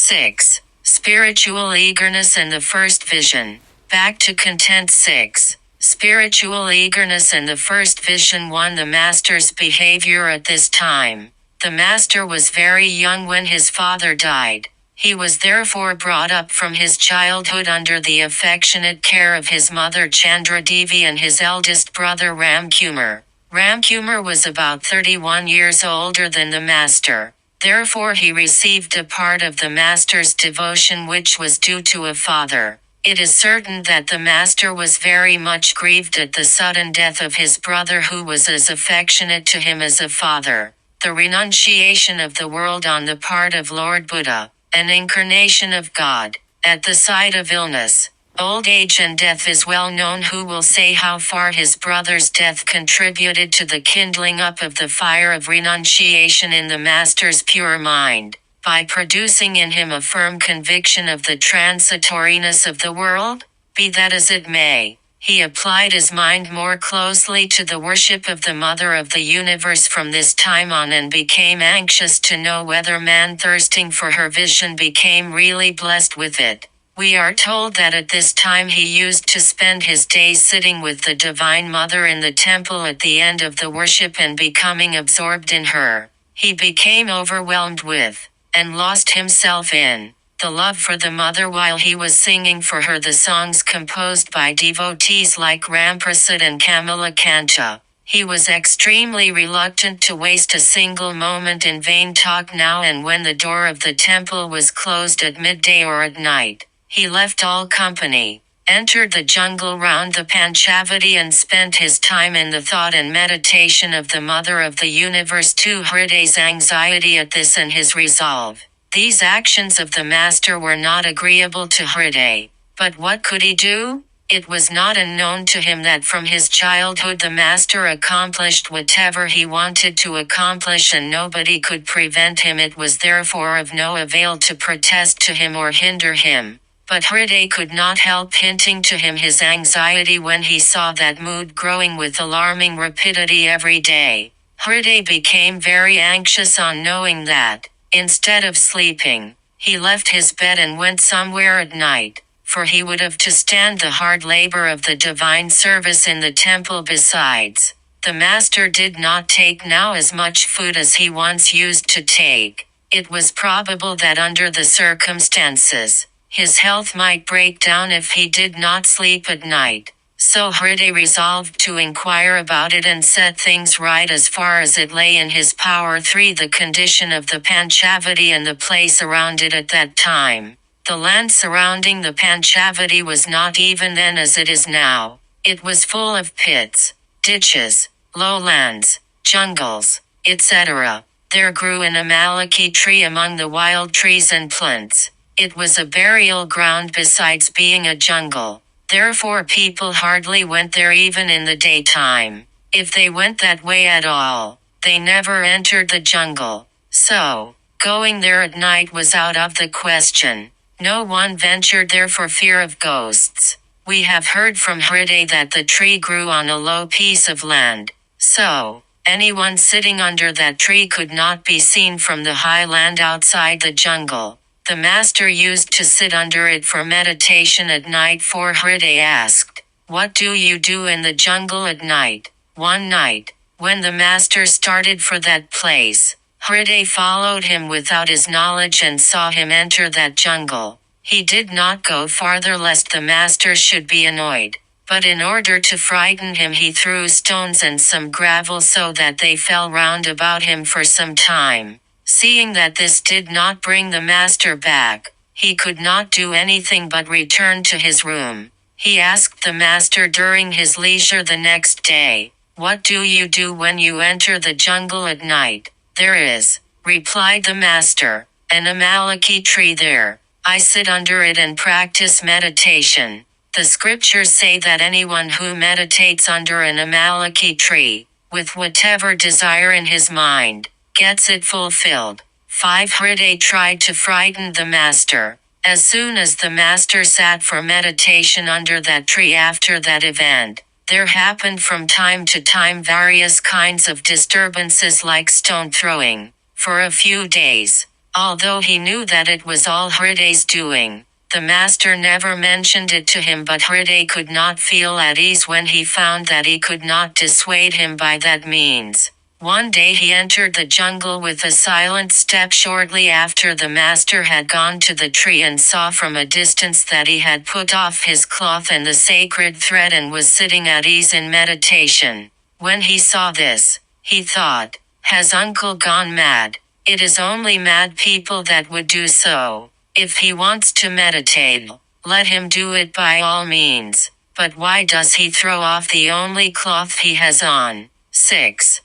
6. Spiritual eagerness and the first vision. Back to content. 6. Spiritual eagerness and the first vision. 1. The Master's behavior at this time. The Master was very young when his father died. He was therefore brought up from his childhood under the affectionate care of his mother Chandra Devi and his eldest brother Ramkumar. Ramkumar was about 31 years older than the Master. Therefore he received a part of the Master's devotion which was due to a father. It is certain that the Master was very much grieved at the sudden death of his brother who was as affectionate to him as a father. The renunciation of the world on the part of Lord Buddha, an incarnation of God, at the side of illness, old age and death is well known. Who will say how far his brother's death contributed to the kindling up of the fire of renunciation in the Master's pure mind, by producing in him a firm conviction of the transitoriness of the world? Be that as it may, he applied his mind more closely to the worship of the Mother of the Universe from this time on and became anxious to know whether man thirsting for her vision became really blessed with it. We are told that at this time he used to spend his days sitting with the Divine Mother in the temple at the end of the worship and becoming absorbed in her. He became overwhelmed with, and lost himself in, the love for the Mother while he was singing for her the songs composed by devotees like Ramprasad and Kamalakanta. He was extremely reluctant to waste a single moment in vain talk now, and when the door of the temple was closed at midday or at night, he left all company, entered the jungle round the Panchavati and spent his time in the thought and meditation of the Mother of the Universe. 2. Hriday's anxiety at this and his resolve. These actions of the Master were not agreeable to Hriday. But what could he do? It was not unknown to him that from his childhood the Master accomplished whatever he wanted to accomplish and nobody could prevent him. It was therefore of no avail to protest to him or hinder him. But Hriday could not help hinting to him his anxiety when he saw that mood growing with alarming rapidity every day. Hriday became very anxious on knowing that, instead of sleeping, he left his bed and went somewhere at night, for he would have to stand the hard labor of the divine service in the temple. Besides, the Master did not take now as much food as he once used to take. It was probable that under the circumstances, his health might break down if he did not sleep at night. So Hriday resolved to inquire about it and set things right as far as it lay in his power. 3. The condition of the Panchavati and the place around it at that time. The land surrounding the Panchavati was not even then as it is now. It was full of pits, ditches, lowlands, jungles, etc. There grew an amalaki tree among the wild trees and plants. It was a burial ground besides being a jungle. Therefore people hardly went there even in the daytime. If they went that way at all, they never entered the jungle. So, going there at night was out of the question. No one ventured there for fear of ghosts. We have heard from Hriday that the tree grew on a low piece of land. So, anyone sitting under that tree could not be seen from the high land outside the jungle. The Master used to sit under it for meditation at night. 4. Hriday asked, "What do you do in the jungle at night?" One night, when the Master started for that place, Hriday followed him without his knowledge and saw him enter that jungle. He did not go farther lest the Master should be annoyed, but in order to frighten him he threw stones and some gravel so that they fell round about him for some time. Seeing that this did not bring the Master back, he could not do anything but return to his room. He asked the Master during his leisure the next day, "What do you do when you enter the jungle at night?" "There is," replied the Master, "an amalaki tree there. I sit under it and practice meditation." The scriptures say that anyone who meditates under an amalaki tree, with whatever desire in his mind, gets it fulfilled. 5. Hriday tried to frighten the Master. As soon as the Master sat for meditation under that tree after that event, there happened from time to time various kinds of disturbances like stone throwing. For a few days, Although he knew that it was all Hriday's doing, the master never mentioned it to him, but Hriday could not feel at ease when he found that he could not dissuade him by that means. One day he entered the jungle with a silent step shortly after the master had gone to the tree, and saw from a distance that he had put off his cloth and the sacred thread and was sitting at ease in meditation. When he saw this, he thought, "Has uncle gone mad? It is only mad people that would do so. If he wants to meditate, let him do it by all means. But why does he throw off the only cloth he has on?" 6.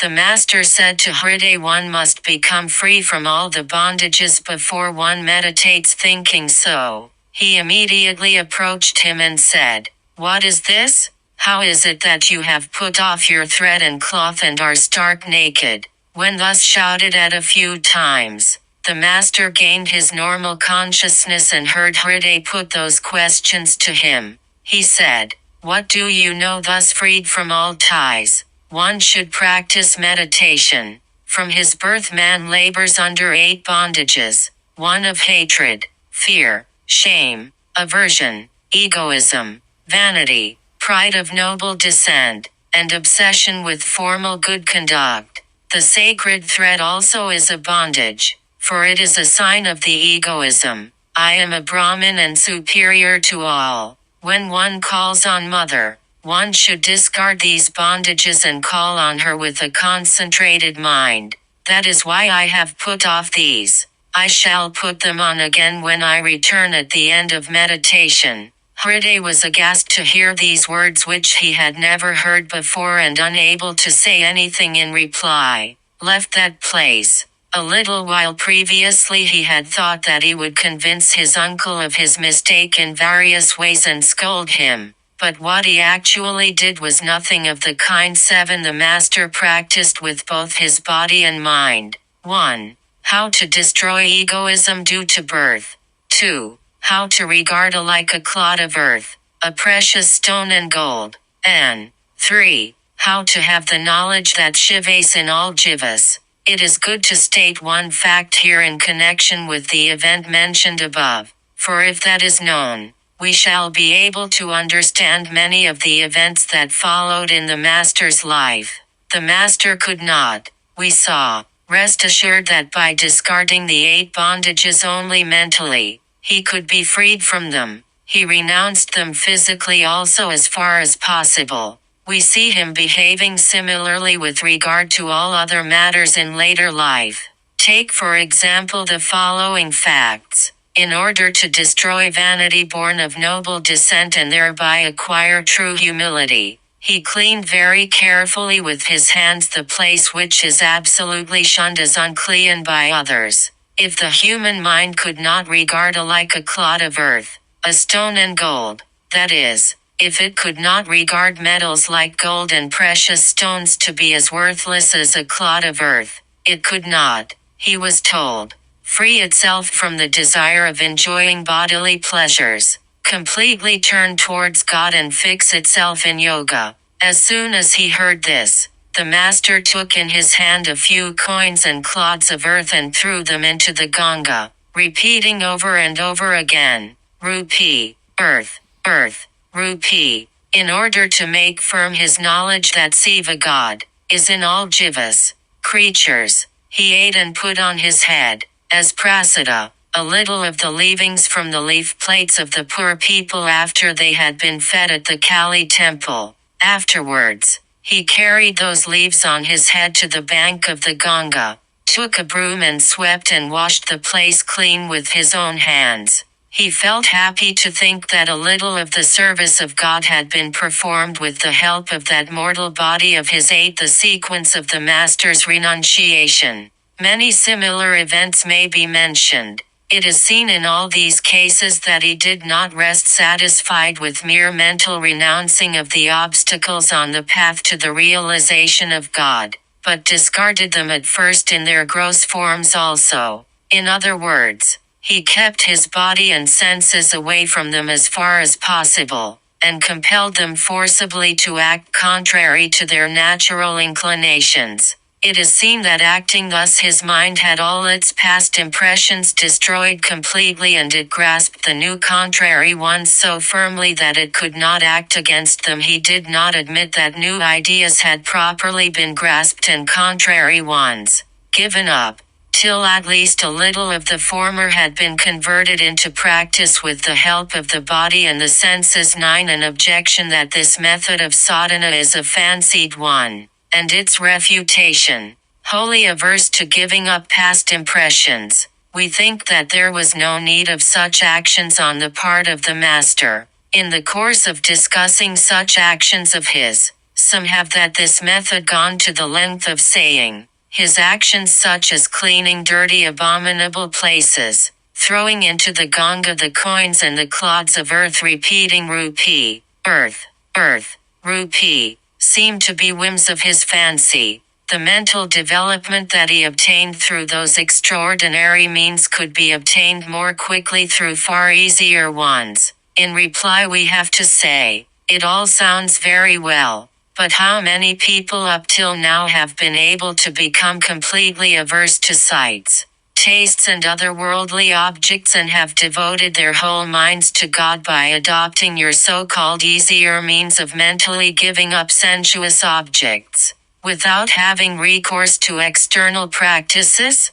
The master said to Hriday, "One must become free from all the bondages before one meditates." Thinking so, he immediately approached him and said, "What is this? How is it that you have put off your thread and cloth and are stark naked?" When thus shouted at a few times, the master gained his normal consciousness and heard Hriday put those questions to him. He said, "What do you know thus freed from all ties? One should practice meditation. From his birth man labors under 8 bondages. 1 of hatred, fear, shame, aversion, egoism, vanity, pride of noble descent, and obsession with formal good conduct. The sacred thread also is a bondage, for it is a sign of the egoism. I am a Brahmin and superior to all. When one calls on Mother, one should discard these bondages and call on her with a concentrated mind. That is why I have put off these. I shall put them on again when I return at the end of meditation." Hriday was aghast to hear these words which he had never heard before, and unable to say anything in reply, left that place. A little while previously he had thought that he would convince his uncle of his mistake in various ways and scold him. But what he actually did was nothing of the kind. 7. The master practiced with both his body and mind. 1. How to destroy egoism due to birth. 2. How to regard alike a clod of earth, a precious stone and gold. And 3. How to have the knowledge that Shiva is in all jivas. It is good to state one fact here in connection with the event mentioned above, for if that is known, we shall be able to understand many of the events that followed in the master's life. The master could not, we saw, rest assured that by discarding the 8 bondages only mentally, he could be freed from them. He renounced them physically also as far as possible. We see him behaving similarly with regard to all other matters in later life. Take for example the following facts. In order to destroy vanity born of noble descent and thereby acquire true humility, he cleaned very carefully with his hands the place which is absolutely shunned as unclean by others. If the human mind could not regard alike a clod of earth, a stone and gold, that is, if it could not regard metals like gold and precious stones to be as worthless as a clod of earth, it could not, he was told, free itself from the desire of enjoying bodily pleasures, completely turn towards God and fix itself in yoga. As soon as he heard this, the master took in his hand a few coins and clods of earth and threw them into the Ganga, repeating over and over again, "Rupee, earth, earth, rupee," in order to make firm his knowledge that Siva God is in all jivas, creatures. He ate and put on his head, as prasada, a little of the leavings from the leaf plates of the poor people after they had been fed at the Kali temple. Afterwards, he carried those leaves on his head to the bank of the Ganga, took a broom and swept and washed the place clean with his own hands. He felt happy to think that a little of the service of God had been performed with the help of that mortal body of his. 8. The sequence of the master's renunciation. Many similar events may be mentioned. It is seen in all these cases that he did not rest satisfied with mere mental renouncing of the obstacles on the path to the realization of God, but discarded them at first in their gross forms also. In other words, he kept his body and senses away from them as far as possible, and compelled them forcibly to act contrary to their natural inclinations. It is seen that acting thus his mind had all its past impressions destroyed completely, and it grasped the new contrary ones so firmly that it could not act against them. He did not admit that new ideas had properly been grasped and contrary ones given up, till at least a little of the former had been converted into practice with the help of the body and the senses. 9. An objection that this method of sadhana is a fancied one, and its refutation. Wholly averse to giving up past impressions, we think that there was no need of such actions on the part of the master. In the course of discussing such actions of his, some have that this method gone to the length of saying, his actions such as cleaning dirty abominable places, throwing into the Ganga the coins and the clods of earth, repeating rupee, earth, earth, rupee, seem to be whims of his fancy. The mental development that he obtained through those extraordinary means could be obtained more quickly through far easier ones. In reply we have to say, it all sounds very well, but how many people up till now have been able to become completely averse to sights, tastes and other worldly objects, and have devoted their whole minds to God by adopting your so-called easier means of mentally giving up sensuous objects, without having recourse to external practices?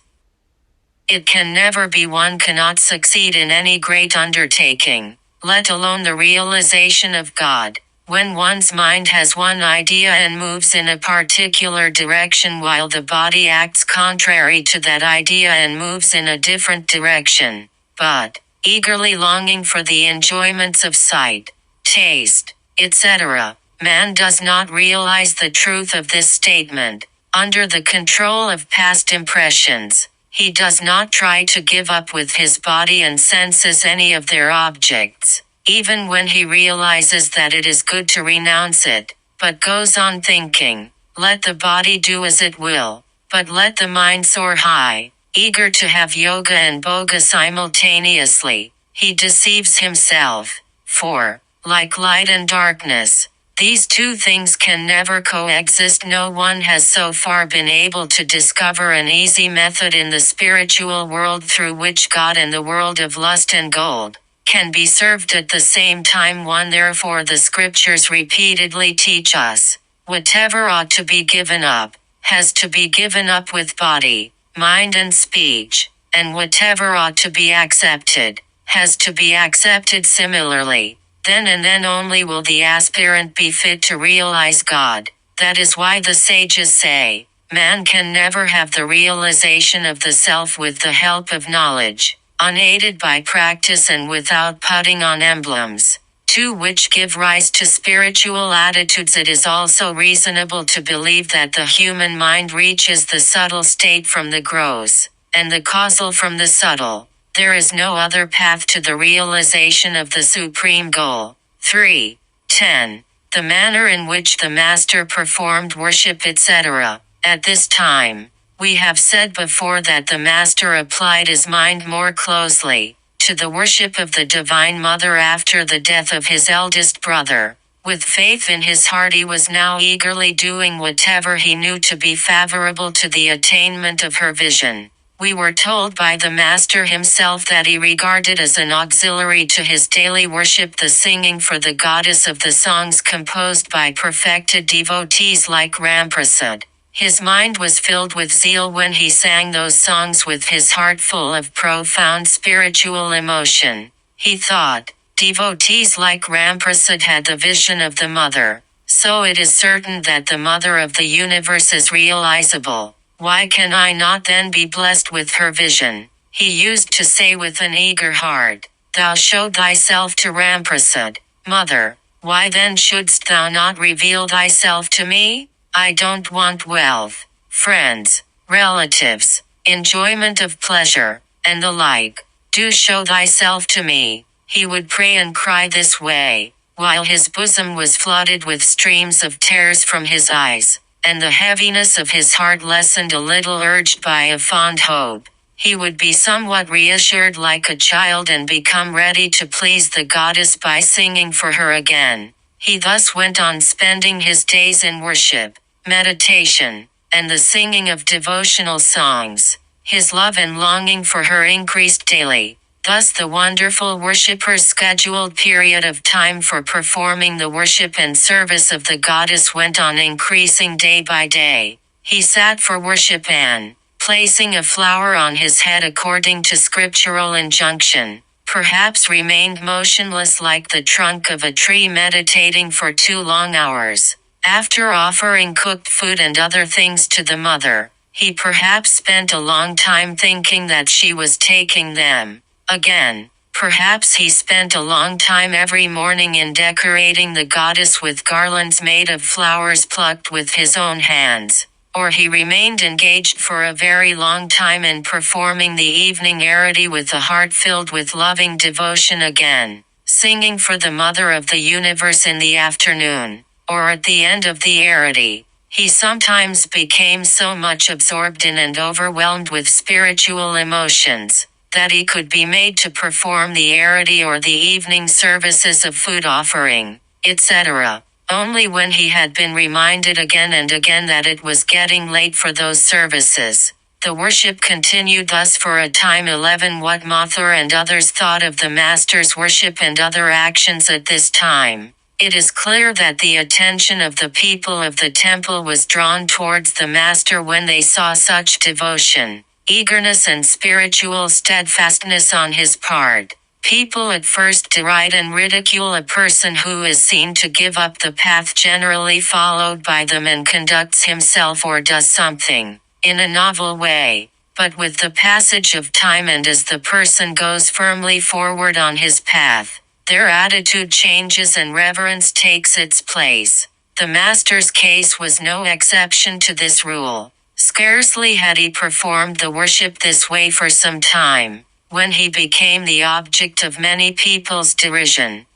It can never be. One cannot succeed in any great undertaking, let alone the realization of God, when one's mind has one idea and moves in a particular direction while the body acts contrary to that idea and moves in a different direction, but, eagerly longing for the enjoyments of sight, taste, etc. Man does not realize the truth of this statement. Under the control of past impressions, he does not try to give up with his body and senses any of their objects, even when he realizes that it is good to renounce it, but goes on thinking, let the body do as it will, but let the mind soar high, eager to have yoga and bhoga simultaneously. He deceives himself, for, like light and darkness, these two things can never coexist. No one has so far been able to discover an easy method in the spiritual world through which God and the world of lust and gold can be served at the same time. 1. Therefore the scriptures repeatedly teach us, whatever ought to be given up, has to be given up with body, mind and speech, and whatever ought to be accepted, has to be accepted similarly. Then and then only will the aspirant be fit to realize God. That is why the sages say, man can never have the realization of the self with the help of knowledge, unaided by practice and without putting on emblems, to which give rise to spiritual attitudes. It is also reasonable to believe that the human mind reaches the subtle state from the gross, and the causal from the subtle. There is no other path to the realization of the supreme goal. 3. 10. The manner in which the master performed worship, etc. At this time, we have said before that the master applied his mind more closely to the worship of the Divine Mother after the death of his eldest brother. With faith in his heart he was now eagerly doing whatever he knew to be favorable to the attainment of her vision. We were told by the master himself that he regarded as an auxiliary to his daily worship the singing for the goddess of the songs composed by perfected devotees like Ramprasad. His mind was filled with zeal when he sang those songs, with his heart full of profound spiritual emotion. He thought, devotees like Ramprasad had the vision of the Mother, so it is certain that the Mother of the universe is realizable. Why can I not then be blessed with her vision? He used to say with an eager heart, Thou showed thyself to Ramprasad, Mother, why then shouldst thou not reveal thyself to me? I don't want wealth, friends, relatives, enjoyment of pleasure, and the like. Do show thyself to me. He would pray and cry this way, while his bosom was flooded with streams of tears from his eyes, and the heaviness of his heart lessened a little, urged by a fond hope. He would be somewhat reassured like a child and become ready to please the goddess by singing for her again. He thus went on spending his days in worship, meditation, and the singing of devotional songs. His love and longing for her increased daily. Thus the wonderful worshipper's scheduled period of time for performing the worship and service of the goddess went on increasing day by day. He sat for worship and, placing a flower on his head according to scriptural injunction, perhaps remained motionless like the trunk of a tree meditating for 2 long hours. After offering cooked food and other things to the mother, he perhaps spent a long time thinking that she was taking them. Again, perhaps he spent a long time every morning in decorating the goddess with garlands made of flowers plucked with his own hands. Or he remained engaged for a very long time in performing the evening arati with a heart filled with loving devotion again, singing for the Mother of the Universe in the afternoon, or at the end of the arati. He sometimes became so much absorbed in and overwhelmed with spiritual emotions, that he could be made to perform the arati or the evening services of food offering, etc., only when he had been reminded again and again that it was getting late for those services. The worship continued thus for a time. 11. What Mathur and others thought of the Master's worship and other actions at this time. It is clear that the attention of the people of the temple was drawn towards the Master when they saw such devotion, eagerness and spiritual steadfastness on his part. People at first deride and ridicule a person who is seen to give up the path generally followed by them and conducts himself or does something, in a novel way. But with the passage of time and as the person goes firmly forward on his path, their attitude changes and reverence takes its place. The Master's case was no exception to this rule. Scarcely had he performed the worship this way for some time, when he became the object of many people's derision.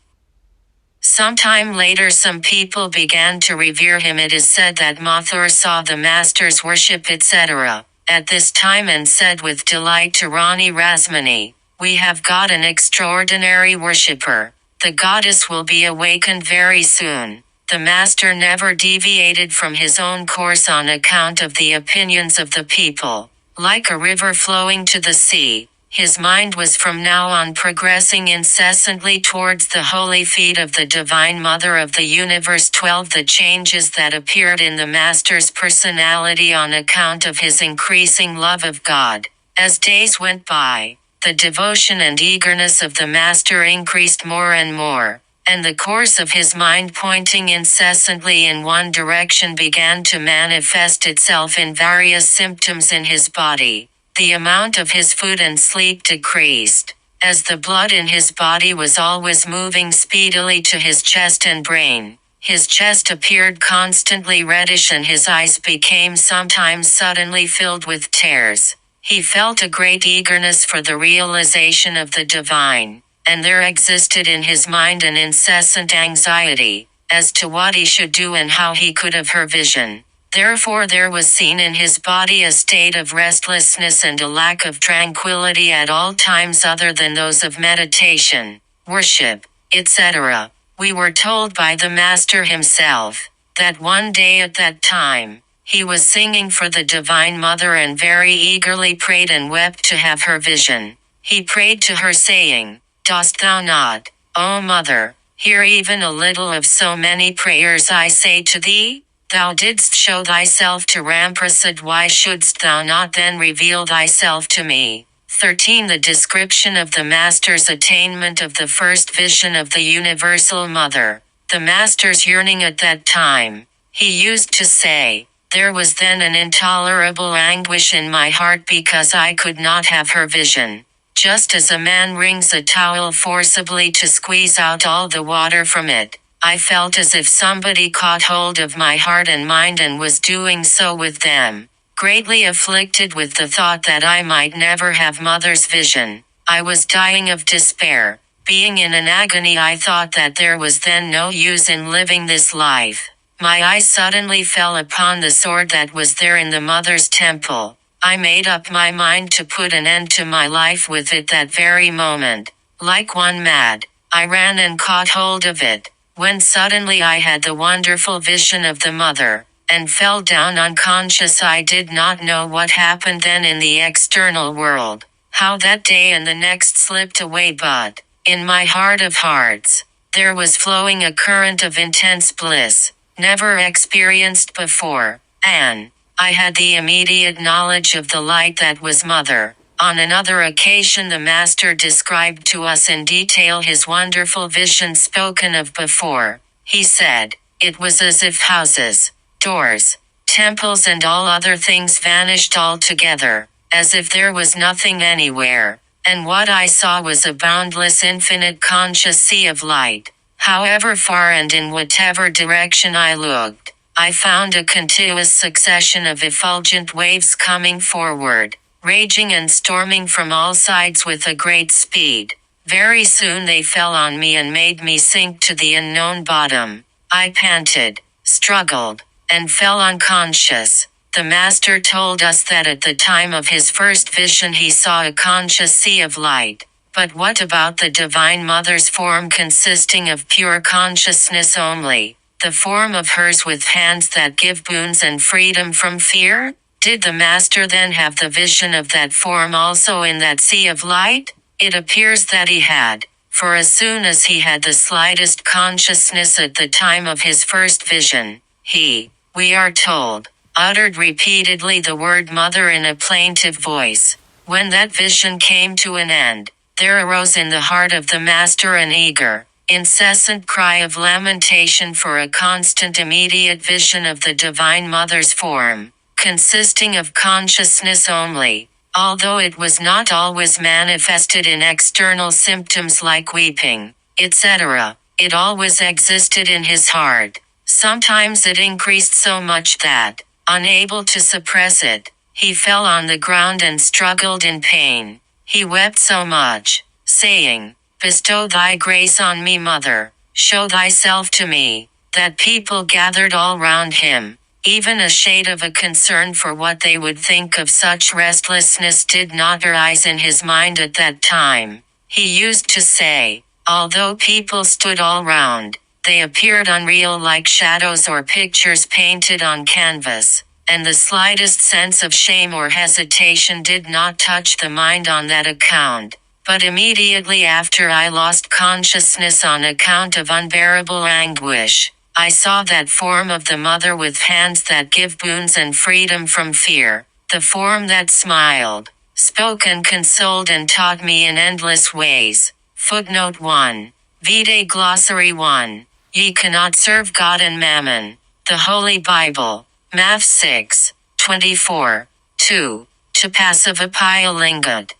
Some time later some people began to revere him. It is said that Mathur saw the Master's worship etc. at this time and said with delight to Rani Rasmani, "We have got an extraordinary worshipper. The goddess will be awakened very soon." The Master never deviated from his own course on account of the opinions of the people. Like a river flowing to the sea, his mind was from now on progressing incessantly towards the holy feet of the Divine Mother of the Universe. 12. The changes that appeared in the Master's personality on account of his increasing love of God. As days went by, the devotion and eagerness of the Master increased more and more, and the course of his mind pointing incessantly in one direction began to manifest itself in various symptoms in his body. The amount of his food and sleep decreased, as the blood in his body was always moving speedily to his chest and brain. His chest appeared constantly reddish and his eyes became sometimes suddenly filled with tears. He felt a great eagerness for the realization of the divine, and there existed in his mind an incessant anxiety, as to what he should do and how he could have her vision. Therefore there was seen in his body a state of restlessness and a lack of tranquility at all times other than those of meditation, worship, etc. We were told by the Master himself, that one day at that time, he was singing for the Divine Mother and very eagerly prayed and wept to have her vision. He prayed to her saying, "Dost thou not, O Mother, hear even a little of so many prayers I say to thee? Thou didst show thyself to Ramprasad, why shouldst thou not then reveal thyself to me?" 13. The description of the Master's attainment of the first vision of the Universal Mother. The Master's yearning at that time. He used to say, "There was then an intolerable anguish in my heart because I could not have her vision. Just as a man wrings a towel forcibly to squeeze out all the water from it, I felt as if somebody caught hold of my heart and mind and was doing so with them. Greatly afflicted with the thought that I might never have Mother's vision, I was dying of despair. Being in an agony, I thought that there was then no use in living this life. My eye suddenly fell upon the sword that was there in the Mother's temple. I made up my mind to put an end to my life with it that very moment. Like one mad, I ran and caught hold of it, when suddenly I had the wonderful vision of the Mother. and fell down unconscious. I did not know what happened then in the external world, how that day and the next slipped away, but, in my heart of hearts, there was flowing a current of intense bliss, never experienced before, and I had the immediate knowledge of the light that was Mother. On another occasion the Master described to us in detail his wonderful vision spoken of before. He said, "It was as if houses, doors, temples and all other things vanished altogether, as if there was nothing anywhere, and what I saw was a boundless infinite conscious sea of light. However far and in whatever direction I looked, I found a continuous succession of effulgent waves coming forward, raging and storming from all sides with a great speed. Very soon they fell on me and made me sink to the unknown bottom. I panted, struggled, and fell unconscious." The Master told us that at the time of his first vision he saw a conscious sea of light. But what about the Divine Mother's form consisting of pure consciousness only, the form of hers with hands that give boons and freedom from fear? Did the Master then have the vision of that form also in that sea of light? It appears that he had, for as soon as he had the slightest consciousness at the time of his first vision, he, we are told, uttered repeatedly the word Mother in a plaintive voice. When that vision came to an end, there arose in the heart of the Master an eager, incessant cry of lamentation for a constant immediate vision of the Divine Mother's form, consisting of consciousness only, although it was not always manifested in external symptoms like weeping, etc. It always existed in his heart. Sometimes it increased so much that, unable to suppress it, he fell on the ground and struggled in pain. He wept so much, saying, "Bestow thy grace on me, Mother, show thyself to me," that people gathered all round him. Even a shade of a concern for what they would think of such restlessness did not arise in his mind at that time. He used to say, although people stood all round, they appeared unreal like shadows or pictures painted on canvas, and the slightest sense of shame or hesitation did not touch the mind on that account. But immediately after I lost consciousness on account of unbearable anguish, I saw that form of the Mother with hands that give boons and freedom from fear, the form that smiled, spoke and consoled and taught me in endless ways. Footnote 1. Vitae Glossary 1. Ye cannot serve God and Mammon. The Holy Bible. Math 6, 24. 2. Tapasavapaya Lingat.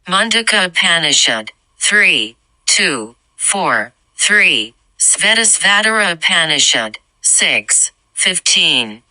Mundaka Upanishad. 3, 2, 4, 3. Svetasvatara Upanishad. 6, 15.